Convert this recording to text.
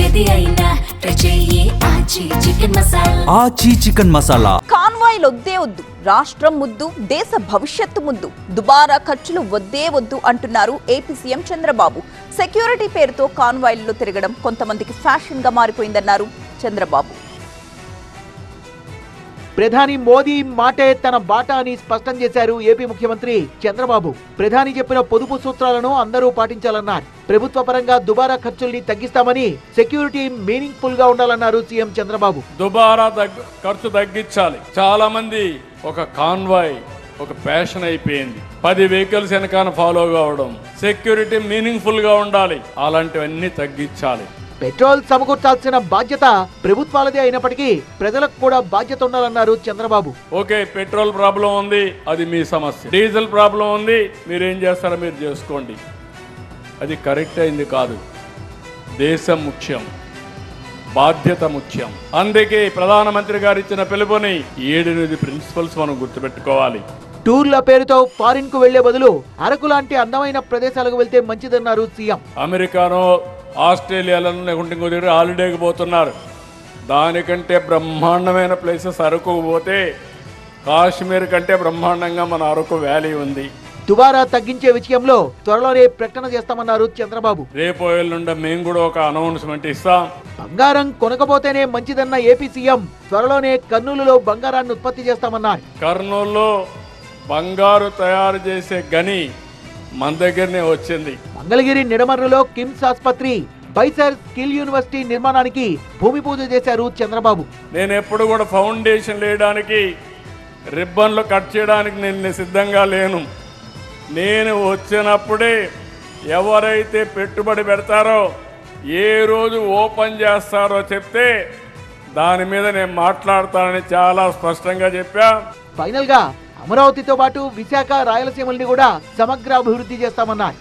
ఏది అయినా ట్రై చెయ్యి ఆచి చికెన్ మసాలా. ఆచి చికెన్ మసాలా. కాన్వాయ్లు వద్దే వద్దు, రాష్ట్రం ముద్దు, దేశ భవిష్యత్తు ముద్దు, దుబారా ఖర్చులు వద్దే వద్దు అంటున్నారు ఏపీ సీఎం చంద్రబాబు. సెక్యూరిటీ పేరుతో కాన్వాయ్లలో తిరగడం కొంతమందికి ఫ్యాషన్ గా మారిపోయిందన్నారు చంద్రబాబు. ప్రధాని మోదీ మాటే తన బాట అని స్పష్టం చేశారు ఏపీ ముఖ్యమంత్రి చంద్రబాబు. ప్రధాని చెప్పిన పొదుపు సూత్రాలను అందరూ పాటించాలన్నారు. ప్రభుత్వ పరంగా దుబారా ఖర్చుల్ని తగ్గిస్తామని, సెక్యూరిటీ మీనింగ్ఫుల్ గా ఉండాలన్నారు సీఎం చంద్రబాబు. దుబారా ఖర్చు తగ్గించాలి. చాలా మంది ఒక కాన్వాయ్ ఒక ప్యాషన్ అయిపోయింది. 10 వెహికల్స్ వెనకాల ఫాలో కావడం. సెక్యూరిటీ మీనింగ్ఫుల్ గా ఉండాలి. అలాంటివన్నీ తగ్గించాలి. పెట్రోల్ సమకూర్చాల్సిన బాధ్యత ప్రభుత్వాలదే అయినప్పటికీ ప్రజలకు కూడా బాధ్యత ఉండాలన్నారు చంద్రబాబు. ఓకే, పెట్రోల్ ప్రాబ్లం ఉంది, అది మీ సమస్య. డీజిల్ ప్రాబ్లం ఉంది, మీరేం చేస్తారో మీరు చేసుకోండి. అది కరెక్ట్ అయింది కాదు. దేశం ముఖ్యం, బాధ్యత ముఖ్యం. అందుకే ప్రధానమంత్రి గారు ఇచ్చిన పిలుపుని 7-8 ప్రిన్సిపల్స్ మనం గుర్తుపెట్టుకోవాలి. టూర్ల పేరుతో ఫారిన్ కు వెళ్లే బదులు అరకు లాంటి అందమైన ప్రదేశాలకు వెళ్తే మంచిదన్నారు సీఎం. అమెరికానో ఆస్ట్రేలియాలో లేకుంటే ఇంకో దగ్గర హాలిడేకి పోతున్నారు. దానికంటే బ్రహ్మాండమైన ప్లేసెస్ అరకు పోతే కాశ్మీర్ కంటే బ్రహ్మాండంగా మన అరకు వ్యాలీ ఉంది. దుబారా తగ్గించే విషయంలో త్వరలోనే ప్రకటన చేస్తామన్నారు చంద్రబాబు. రేపు నుండి మేము కూడా ఒక అనౌన్స్మెంట్ ఇస్తాం. బంగారం కొనకపోతేనే మంచిదన్న ఏపీ సీఎం త్వరలోనే కర్నూలులో బంగారాన్ని ఉత్పత్తి చేస్తామన్నారు. కర్నూలులో బంగారు తయారు చేసే గని మన దగ్గరనే వచ్చింది. మంగళగిరి నిడమర్రులో కిమ్స్ ఆసుపత్రి, బైసర్ స్కిల్ యూనివర్సిటీ నిర్మాణానికి భూమి పూజ చేశారు చంద్రబాబు. నేను ఎప్పుడు కూడా ఫౌండేషన్ వేయడానికి, రిబ్బన్లు కట్ చేయడానికి నేను సిద్ధంగా లేను. నేను వచ్చినప్పుడే ఎవరైతే పెట్టుబడి పెడతారో, ఏ రోజు ఓపెన్ చేస్తారో చెప్తే దాని మీద నేను మాట్లాడతానని చాలా స్పష్టంగా చెప్పా. ఫైనల్ గా అమరావతితో పాటు విశాఖ, రాయలసీమల్ని కూడా సమగ్ర అభివృద్ధి చేస్తామన్నారు.